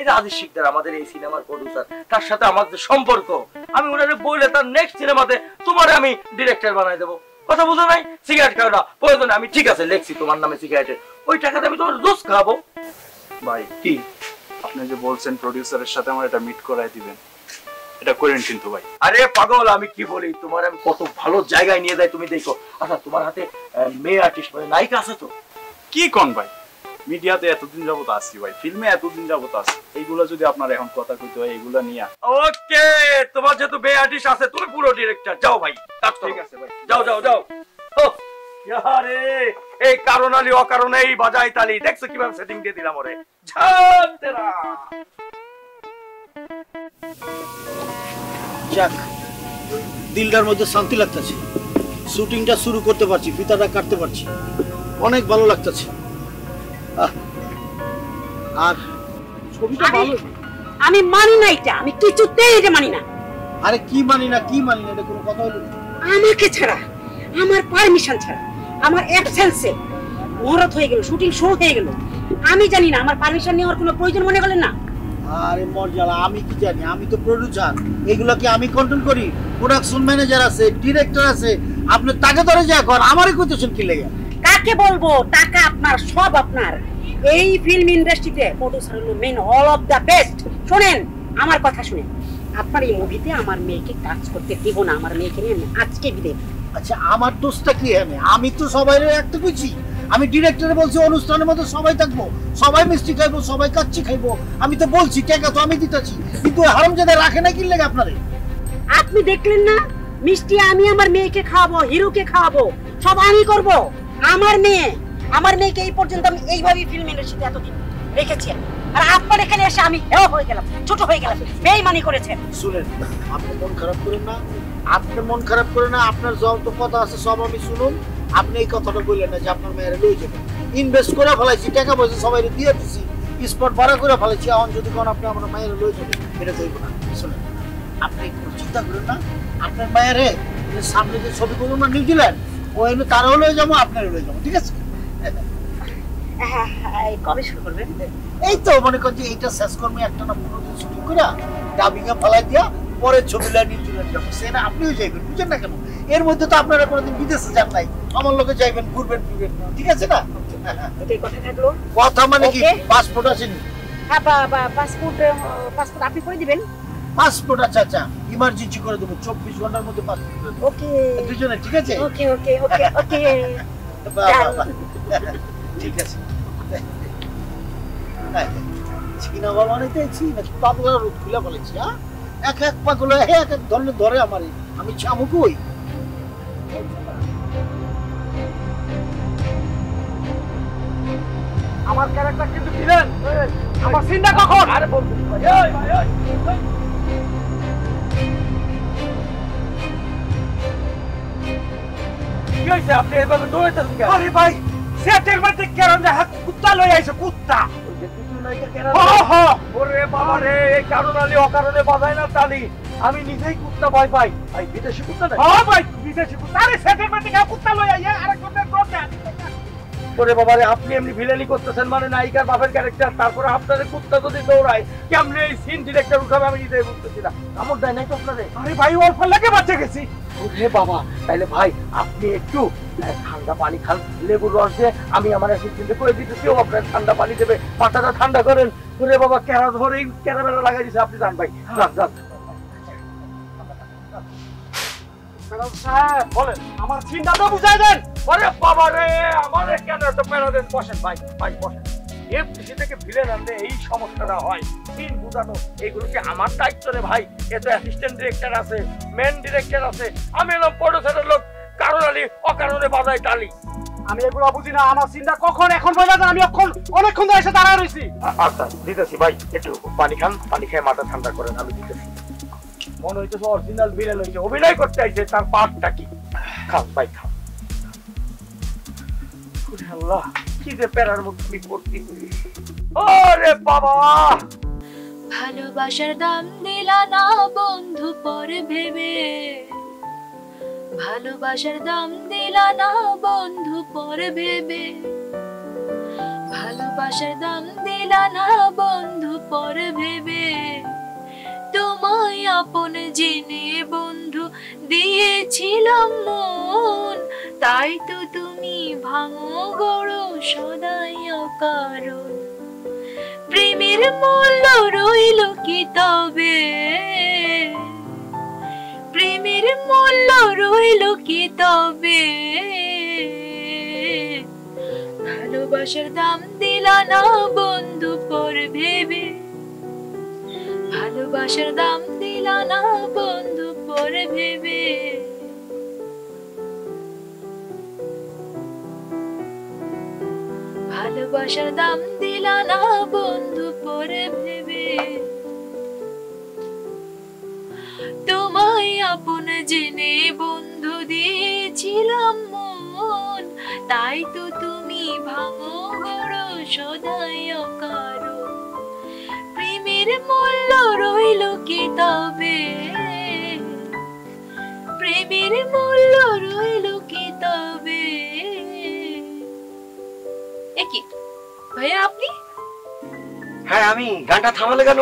এই যে আজিজ শিকদার আমাদের এই সিনেমার প্রডিউসার, তার সাথে আমার যে সম্পর্ক, আমি ওনারে বলে তার নেক্সট সিনেমাতে তোমারে আমি ডিরেক্টর বানাই দেবো। কথা বুঝো নাই? সিগারেট খাও না প্রয়োজনে, আমি ঠিক আছে লেখছি তোমার নামে সিগারেটের, ওই টাকাতে আমি তোমার জুস খাবো। ভাই কি আপনি যে বলছেন প্রডিউসারের সাথে আমার এটা মিট করাই দিবেন, এটা করেন কিন্তু ভাই। আরে পাগল, আমি কি বলি, তোমার আমি কত ভালো জায়গায় নিয়ে দেয় তুমি দেখো। আচ্ছা তোমার হাতে মেয়ে আর্টিস্ট মানে নায়িকা আছে তো? কি কোন ভাই, মিডিয়াতে এতদিন যাবত আসছি ভাই, ফিল্মে এতদিন যাবত আসছি, এইগুলো যদি আপনার এখন কথা কইতে হয় এইগুলো নিয়ে। ওকে, তোমার যেহেতু মেয়ে আর্টিস্ট আছে, তুমি পুরো ডিরেক্টর, যাও ভাই কাজ করো। ঠিক আছে ভাই, যাও যাও যাও। আরে এই কারণ আলী অকারণে এই বাজাই তালি, দেখছো কিভাবে সেটিং দিয়ে দিলাম ওরে। যাক, দিলটার মধ্যে শান্তি লাগতেছে, শুটিংটা শুরু করতে পারছি, ফিতাটা কাটতে পারছি, অনেক ভালো লাগতেছে। আর ছবিটা ভালো। আমি মানি না এটা, আমি কিছুতেই এটা মানি না। আরে কি মানি না কি মানি না, এটা কোনো কথা হলো? আমাকে ছাড়া, আমার পারমিশন ছাড়া, আমার অ্যাবসেন্সে মহরত হয়ে গেল, শুটিং শুরু হয়ে গেল, আমি জানি না আমার পারমিশন নেওয়ার কোনো প্রয়োজন মনে করলেন না? আরে মর্যাদা, আমি কি জানি, আমি তো প্রোডিউসার, এগুলো কি আমি কন্ট্রোল করি? প্রোডাকশন ম্যানেজার আছে, ডিরেক্টর আছে, আপনি তাকে ধরে যা কর, আমারই কইতেছেন কি লেগে? কাকে বলবো? টাকা আপনার, সব আপনার। এই ফিল্ম ইন্ডাস্ট্রিতে প্রোডিউসার হলো main, all of the best. শুনেন আমার কথা, শুনেন, আপনার এই মুভিতে আমার মেয়েকে কাজ করতে দিব না, আমার মেয়েকে নিয়ে আমি আজকে বিদায়। আচ্ছা আমার দোষটা কি? আমি তো সবাই একটা বুঝি, আমি ডিরেক্টরে বলছি অনুষ্ঠানের মধ্যে সবাই থাকবো, সবাই মিষ্টি খাইবো, সবাই কাচ্চি খাইবো, আমি তো বলছি টাকা তো আমি দিতেছি, কিন্তু হারামজাদা রাখে না কি লেগে আপনারে? আপনি দেখলেন না, মিষ্টি আমি আমার মেয়েকে খাওয়াবো, হিরোকে খাওয়াবো, সব আমি করব। আমার মেয়েকে এই পর্যন্ত আমি এইভাবেই ফিল্ম ইন্ডাস্ট্রিতে এতদিন রেখেছি, আর আপনার এখানে এসে আমি হেও হয়ে গেলাম, ছোট হয়ে গেলাম, বেইমানি করেছেন। শুনেন, আপনি মন খারাপ করেন না, আপনি মন খারাপ করেন না, আপনার যত কথা আছে সব আমি শুনুন। আপনি এই কথাটা বললেন না যে আপনার মেয়েরা লই যাবেন, ইনভেস্ট করে ফেলাইছি, টাকা পয়সা সবাই দিয়ে দিচ্ছি, স্পট ভাড়া করে ফেলাইছি, এখন যদি কোন আপনি আমার মেয়েরা লই যাবেন, এটা করবো না। শুনেন, আপনি কোনো চিন্তা করেন না, আপনার মেয়েরে সামনে যে ছবি করবো না নিউজিল্যান্ড, ওই তারাও লয়ে যাবো, আপনারও লয়ে যাবো, ঠিক আছে? কবে শুরু করবেন? এই তো মনে করছি এইটা শেষ করবো, একটা না 15 দিন শুটিং করে ডাবিং এ ফেলাই দিয়া পরে ছবিটা নিউজিল্যান্ড যাবো, সেটা আপনিও যাইবেন, বুঝেন না কেন? এর মধ্যে তো আপনারা কোনোদিন বিদেশে যান নাই, আমার লোকে যাইবেন, ঘুরবেন ফিরবেন, ঠিক আছে না? এটাই কথা থাকলো। কথা মানে কি? পাসপোর্ট আসেনি? হ্যাঁ, পাসপোর্ট আপনি করে দিবেন? পাসপোর্ট আচ্ছা আচ্ছা, ইমার্জেন্সি করে দেবো, 24 ঘন্টার মধ্যে পাসপোর্ট করে দেবো। ওকে দুজনে, ঠিক আছে? ওকে ওকে ওকে ওকে। ঠিক আছে। চীনা বাবা নিতেছি নাকি পাগলা রোদ খুলে বলেছি? হ্যাঁ, এক এক পাগলা এক এক ধরনের ধরে আমারে, আমি চামু কই? আমার ক্যারেক্টার কিন্তু ভিলেন, আমার সিনটা কখন? আরে বলতে ভাই, ওই ভাই ওই কি হইছে? আপনি এভাবে দৌড়াইতেছেন কেন? আরে ভাই, সেটের মধ্যে কেন দেখা কুত্তা লই আইছে, কুত্তা। ওই যে কিছু নাইকা কেন? ওরে বাবা রে, এই কারণ আলী অকারণে বাজায় না তালি, আমি নিজেই কুত্তা ভয় পাই। ভাই বিদেশি কুত্তা না? হ্যাঁ ভাই বিদেশি কুত্তা। আরে সেটের মধ্যে কেন কুত্তা লই আইয়া আরেকজনের প্রবলেম। ওরে বাবা রে, আপনি এমনি ভিলেনি করতেছেন মানে নায়িকার বাপের ক্যারেক্টার, তারপরে আপনাদের কুত্তা যদি দৌড়ায়, কেমনে এই সিন ডিরেক্টর উঠাবে আমি নিজেই বুঝতেছি না। কামড় দেয় নাই তো আপনাদের? আরে ভাই অল্প লাগে বাঁচে গেছি। ওরে বাবা, তাইলে ভাই আপনি একটু ঠান্ডা পানি খান, লেবুর রস দিয়ে, আমি আমার অ্যাসিস্ট্যান্টে করে দিতেছি, ও আপনার ঠান্ডা পানি দেবে, মাথাটা ঠান্ডা করেন। ওরে বাবা, কেরা ধরেই ক্যারামেলা লাগাই দিছে, আপনি যান ভাই, যান যান। বলেন, আমার চিন্তাটা বুঝাই দেন। আরে বাবা রে, আমারে কেন এত প্যারা দেন? বসেন ভাই, ভাই বসেন। এফডিসি থেকে ভিলেন আনলে এই সমস্যাটা হয়, সিন বুঝানো, এগুলো কি আমার দায়িত্ব রে ভাই? এ তো অ্যাসিস্ট্যান্ট ডিরেক্টর আছে, মেন ডিরেক্টর আছে, আমি এলাম প্রোডিউসারের লোক, কারণ আলী অকারণে বাজায় টালি। আমি এগুলো বুঝি না, আমার চিন্তা কখন এখন বোঝা যায়, আমি অনেকক্ষণ ধরে এসে দাঁড়ায় রইছি। আচ্ছা দিতেছি ভাই, একটু পানি খান, পানি খেয়ে মাথা ঠান্ডা করেন, আমি দিতেছি। মনে হইতেছে অরিজিনাল ভিলেন হইছে, অভিনয় করতে আইছে, তার পার্টটা কি? খান ভাই খান। আল্লাহ, কি যে প্যারার মধ্যে আমি পড়ছি। ওরে বাবা, ভালোবাসার দাম দিলা না বন্ধু পরে ভেবে, ভালোবাসার দাম দিলা না বন্ধু পরে ভেবে, ভালোবাসা ভালোবাসার দাম দিলা না বন্ধু পর ভেবে, তোমায় আপন জেনে বন্ধু দিয়েছিলাম মন, তাই তো তুমি ভাঙো গড়ো সদাই অকারণ। প্রেমের মূল্য রইল কি তবে, প্রেমের মূল্য রইল কি তবে, ভালোবাসার দাম দিলা না বন্ধু পর ভেবে, ভালোবাসার দাম দিলা না বন্ধু পর ভেবে। ভালোবাসার দাম দিলা না বন্ধু পর ভেবে, তোমায় আপন জেনে বন্ধু দিয়েছিলাম মন, তাই তো তুমি ভাঙো গড়ো সদাই অকারণ। প্রেমের মূল্য রইল কি তবে, প্রেমের মূল্য রইল কি তবে। একই ভাইয়া আপনি? হ্যাঁ আমি। গানটা থামালে কেন?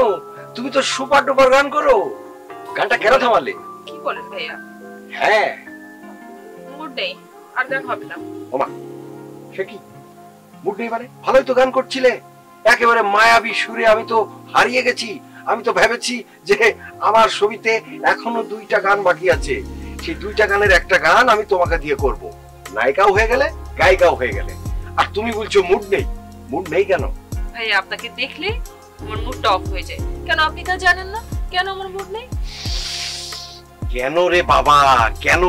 তুমি তো সুপার ডুপার গান করো, গানটা কেন থামালে? কি বলেন ভাইয়া? হ্যাঁ মুড নেই, আর গান হবে না। ওমা, সে কি মুড নেই মানে? ভালোই তো গান করছিলে, একেবারে মায়াবী সুরে। আমি তো হারিয়ে গেছি। আমি তো ভেবেছি যে আমার ছবিতে এখনো 2টা গান বাকি আছে, সেই 2টা গানের একটা গান আমি তোমাকে দিয়ে করব। নায়িকাও হয়ে গেলে, গায়িকাও হয়ে গেলে। আর তুমি বলছো মুড নেই। মুড নেই কেন? ভাইয়া আপনাকে দেখলে আমার মুডটা অফ হয়ে যায়। কেন আপনি তা জানেন না কেন আমার মুড নেই? কেন রে বাবা, কেন?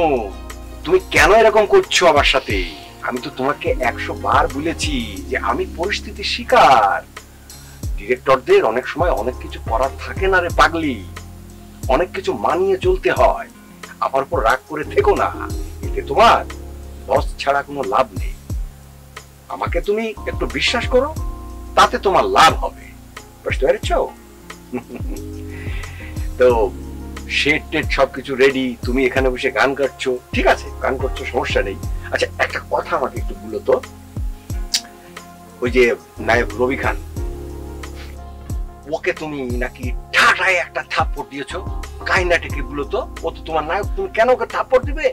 তুমি কেন এরকম করছো আমার সাথে? আমি তো তোমাকে 100 বার বলেছি যে আমি পরিস্থিতির শিকার। ডিরেক্টরদের অনেক সময় অনেক কিছু করার থাকে না রে পাগলি, অনেক কিছু মানিয়ে চলতে হয়। আমার উপর রাগ করে থেকো না, এতে তোমার লস ছাড়া কোনো লাভ নেই। আমাকে তুমি একটু বিশ্বাস করো, তাতে তোমার লাভ হবে। বুঝতে পেরেছো? তো শেড টেড সবকিছু রেডি, তুমি এখানে বসে গান করছো, ঠিক আছে, গান করছো, সমস্যা নেই। আচ্ছা একটা কথা আমাকে একটু বলো তো, ওই যে নায়ক রবি খান, ওকে তুমি নাকি ঠাটায় একটা থাপ্পড় দিয়েছো, কাহিনাটা কি বলো তো? ও তো তোমার নায়ক, তুমি কেন ওকে থাপ্পড় দিবে?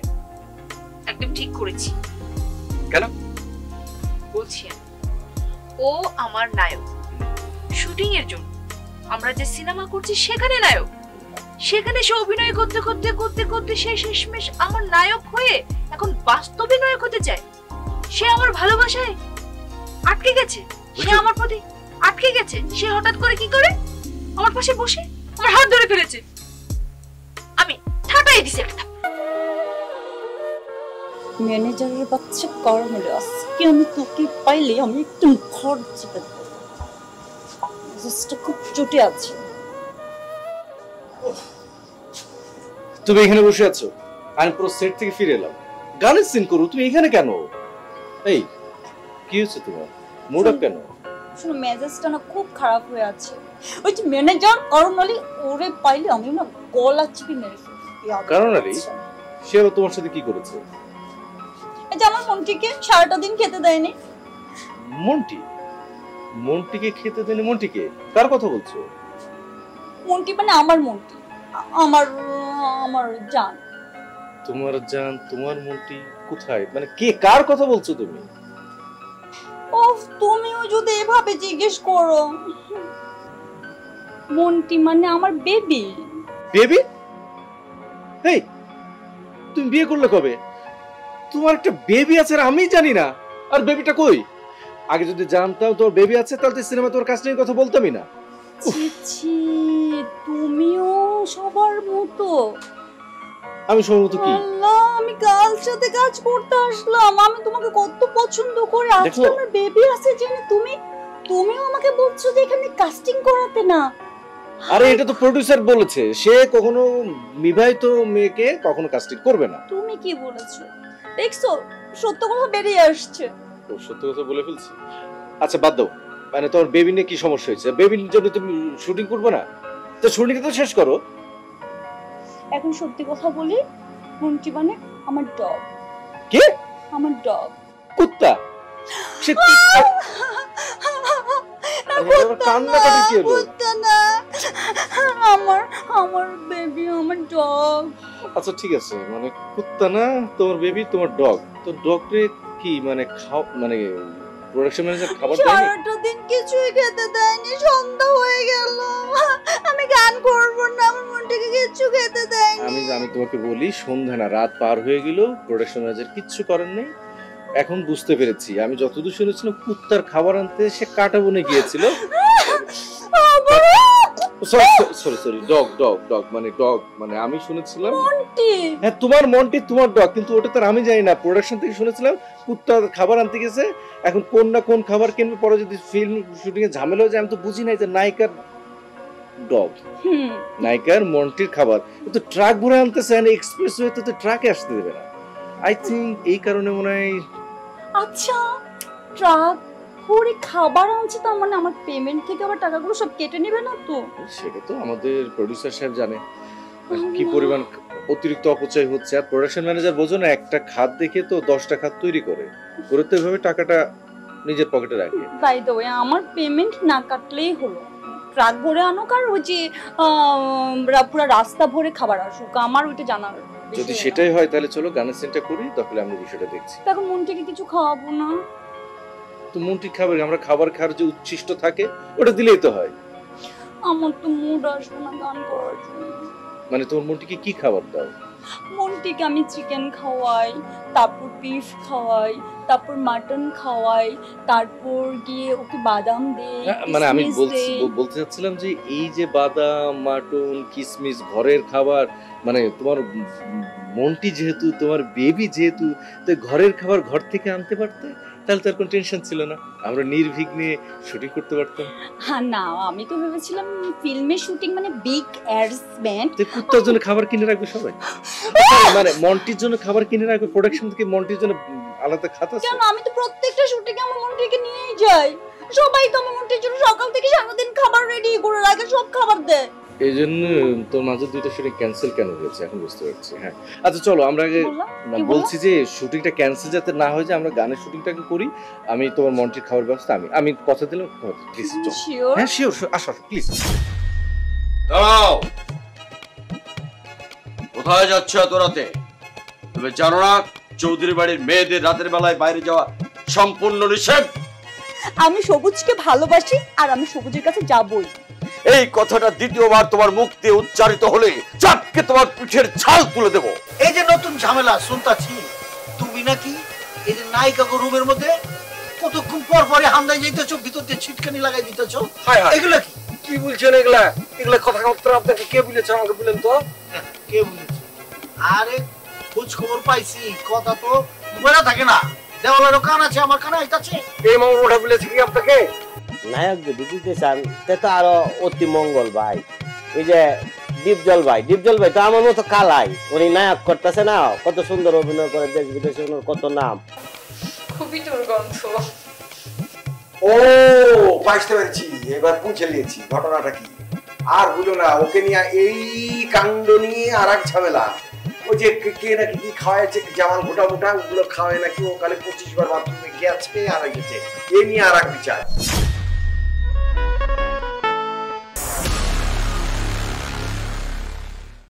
একদম ঠিক করেছি। কেন? বলছি ও আমার নায়ক। শুটিং এর জন্য আমরা যে সিনেমা করছি সেখানে নায়ক, সেখানে সে অভিনয় করতে করতে করতে করতে সে শেষমেশ আমার নায়ক হয়ে এখন বাস্তবে নায়ক হতে চায়। সে আমার ভালোবাসায় আটকে গেছে, সে আমার প্রতি আটকে গেছে। সে হঠাৎ করে কি করে আমার পাশে বসে আমার হাত ধরে ফেলেছে, আমি ঠাটাই দিছি একটা। ম্যানেজারের বাচ্চা কারণ হলো আজকে আমি তোকে পাইলে আমি একদম ঘর চেপে দেবো। মেজাজটা খুব চটে আছে। তুমি এখানে বসে আছো, আমি পুরো সেট থেকে ফিরে এলাম। গানের সিন করো, তুমি এখানে কেন? এই কি হয়েছে তোমার? মুড অফ কেন? শোনো, মেজাজটা না খুব খারাপ হয়ে আছে। ওই যে ম্যানেজার কারণ হলে ওরে পাইলে আমি না গলা চিপে মেরে ফেলবো। কারণ আলী সে তোমার সাথে কি করেছে? এই যে আমার মন্টিকে সারাটা দিন খেতে দেয়নি। মন্টি? মন্টিকে খেতে দেয়নি? মন্টিকে কার কথা বলছো? মন্টি মানে আমার মন্টি, আমার আমার জান। তোমার জান? তোমার মন্টি কোথায়? মানে কে, কার কথা বলছো তুমি? ওফ, তুমিও যদি এভাবে জিজ্ঞেস করো। মন্টি মানে আমার বেবি। বেবি? এই তুমি বিয়ে করলে কবে? তোমার একটা বেবি আছে আর আমি জানি না। আর বেবিটা কই? আগে যদি জানতাম তোর বেবি আছে তাহলে সিনেমা তোর কাছে কথা বলতামই না। ছি, তুমিও সবার মতো। আমি সবার মতো কি? আল্লাহ, আমি কাল সাথে কাজ করতে আসলাম। আমি তোমাকে কত পছন্দ করি, আজকে আমার বেবি আছে জেনে তুমিও আমাকে বলছো যে এখানে কাস্টিং করাতে না। আরে এটা তো প্রোডিউসার বলেছে, সে কখনো বিবাহিত মেয়েকে কখনো কাস্টিং করবে না। তুমি কি বলেছো? দেখছো, সত্য কথা বেরিয়ে আসছে। ও সত্য কথা বলে ফেলছি। আচ্ছা বাদ দাও, মানে তোমার বেবি নিয়ে কি সমস্যা হয়েছে? বেবির জন্য তুমি শুটিং করবে না? তো শুটিংটা তো শেষ করো। এখন সত্যি কথা বলি, মন্টি মানে আমার ডগ। কে? আমার ডগ। কুত্তা? সে কান্নাকাটি কি হলো? কুত্তা না, আমার আমার বেবি, আমার ডগ। আচ্ছা ঠিক আছে, মানে কুত্তা না তোমার বেবি, তোমার ডগ। তো ডগরে কি মানে মানে প্রোডাকশন ম্যানেজার খাবার দেয়নি? সারাটা দিন কিছুই খেতে দেয়নি, সন্ধ্যা হয়ে গেল। আমি গান করব না, আমার মনটাকে কিছু খেতে দেয়নি। আমি তোমাকে বলি, সন্ধ্যা না রাত পার হয়ে গেল, প্রোডাকশন ম্যানেজার কিচ্ছু করেন নাই। এখন বুঝতে পেরেছি, আমি যতদূর শুনেছিলাম কুত্তার খাবার আনতে সে কাটা বনে গিয়েছিল। সরি ডগ মানে আমি শুনেছিলাম হ্যাঁ তোমার মন্টি তোমার ডগ, কিন্তু ওটা তো আমি জানি না। প্রোডাকশন থেকে শুনেছিলাম কুত্তার খাবার আনতে গেছে, এখন কোন না কোন খাবার কিনবে, পরে যদি ফিল্ম শুটিং এ ঝামেলা হয়ে যায়। আমি তো বুঝি নাই যে নায়িকার ডগ, নায়িকার মন্টির খাবার তো ট্রাক ভরে আনতেছে, এক্সপ্রেস ওয়ে তো ট্রাকে আসতে দেবে না। আই থিঙ্ক এই কারণে মনে হয়। আচ্ছা ট্রাক করে খাবার আনছে, তার মানে আমার পেমেন্ট থেকে আবার টাকাগুলো সব কেটে নেবে না তো? সেটা তো আমাদের প্রোডিউসার সাহেব জানে কি পরিমাণ অতিরিক্ত অপচয় হচ্ছে। আর প্রোডাকশন ম্যানেজার বোঝো না, একটা খাত দেখে তো 10টা খাত তৈরি করে তো এভাবে টাকাটা নিজের পকেটে রাখে। বাই দ্য ওয়ে, আমার পেমেন্ট না কাটলেই হলো। ট্রাক ভরে আনুক আর ওই যে পুরো রাস্তা ভরে খাবার আসুক, আমার ওইটা জানার। যদি সেটাই হয় তাহলে চলো গানের সিনটা করি, তাহলে আমরা বিষয়টা দেখছি। এখন মনটিকে কিছু খাওয়াবো না তো মন্টি খাবার, আমরা খাবার খাওয়ার যে উচ্ছিষ্ট থাকে ওটা দিলেই তো হয়। আমার তো মুড আসবে না গান করার জন্য। মানে তোমার মন্টিকে কি খাবার দাও? মন্টিকে আমি চিকেন খাওয়াই, তারপর বিফ খাওয়াই, তারপর মাটন খাওয়াই, তারপর গিয়ে ওকে বাদাম দেই। মানে আমি বলতে চাচ্ছিলাম যে এই যে বাদাম, মাটন, কিশমিশ ঘরের খাবার, মানে তোমার মন্টি যেহেতু তোমার বেবি যেহেতু, তো ঘরের খাবার ঘর থেকে আনতে পারতে, তাহলে তার কোনো টেনশন ছিল না, আমরা নির্বিঘ্নে শুটিং করতে পারতাম। হ্যাঁ না, আমি তো ভেবেছিলাম ফিল্মের শুটিং মানে বিগ অ্যারেঞ্জমেন্ট। তো কুত্তার জন্য খাবার কিনে রাখবে সবাই, মানে মন্টির জন্য খাবার কিনে রাখবে প্রোডাকশন থেকে, মন্টির জন্য আলাদা খাতা আছে। কেন, আমি তো প্রত্যেকটা শুটিং এ আমার মন্টিকে নিয়েই যাই। সবাই তো আমার মন্টির জন্য সকাল থেকে সারাদিন খাবার রেডি করে রাখে, সব খাবার দেয়। এই জন্য তোর মাঝে দুইটা শুটিং ক্যান্সেল কেন হয়েছে এখন বুঝতে পারছি। হ্যাঁ আচ্ছা চলো আমরা আগে বলছি যে শুটিংটা ক্যান্সেল যাতে না হয়ে যায়, আমরা গানের শুটিংটাকে করি। আমি তোমার মন্টির খাবার ব্যবস্থা আমি কথা দিলাম, প্লিজ চলো। হ্যাঁ শিওর, আসো প্লিজ। দাঁড়াও, কোথায় যাচ্ছ এত রাতে? তুমি জানো না চৌধুরী বাড়ির মেয়েদের রাতের বেলায় বাইরে যাওয়া সম্পূর্ণ নিষেধ? আমি সবুজকে ভালোবাসি আর আমি সবুজের কাছে যাবই। এই কথাটা দ্বিতীয়বার তোমার মুখ দিয়ে উচ্চারিত হলে চাপকে তোমার পিঠের ছাল তুলে দেব। এই যে নতুন ঝামেলা শুনতাছি, তুমি নাকি এই যে নায়িকা রুমের মধ্যে কতক্ষণ পর পরে হামদায় যাইতেছো, ভিতর দিয়ে ছিটকানি লাগাই দিতেছো, এগুলা কি বলছেন? এগুলা কথাবার্তা আপনাকে কে বলেছে? আমাকে বলেন তো, কে বলেছে? আরে খোঁজ খবর পাইছি, কথা তো বলা থাকে না, দেওয়ালেরও কান আছে, আমার কানে আইতাছে। এই মামা ওটা বলেছে কি আপনাকে? নায়ক যদি দিতে চান তে তো আরো অতি মঙ্গল ভাই। এই যে দীপজল ভাই তো আমার মতো কালাই, উনি নায়ক করতেছে না, কত সুন্দর অভিনয় করে, দেশ বিদেশে ওনার কত নাম। খুবই দুর্গন্ধ। ও বুঝতে পেরেছি, এবার বুঝে নিয়েছি ঘটনাটা কি। আর বলো না, ওকে নিয়ে এই কাণ্ড নিয়ে আর এক ঝামেলা। ওই যে কে নাকি কি খাওয়াইছে, জামাল গোটা মোটা ওগুলো খাওয়ায় নাকি, ও কালে 25 বার বাথরুমে গেছে আর গেছে, এ নিয়ে আর এক বিচার।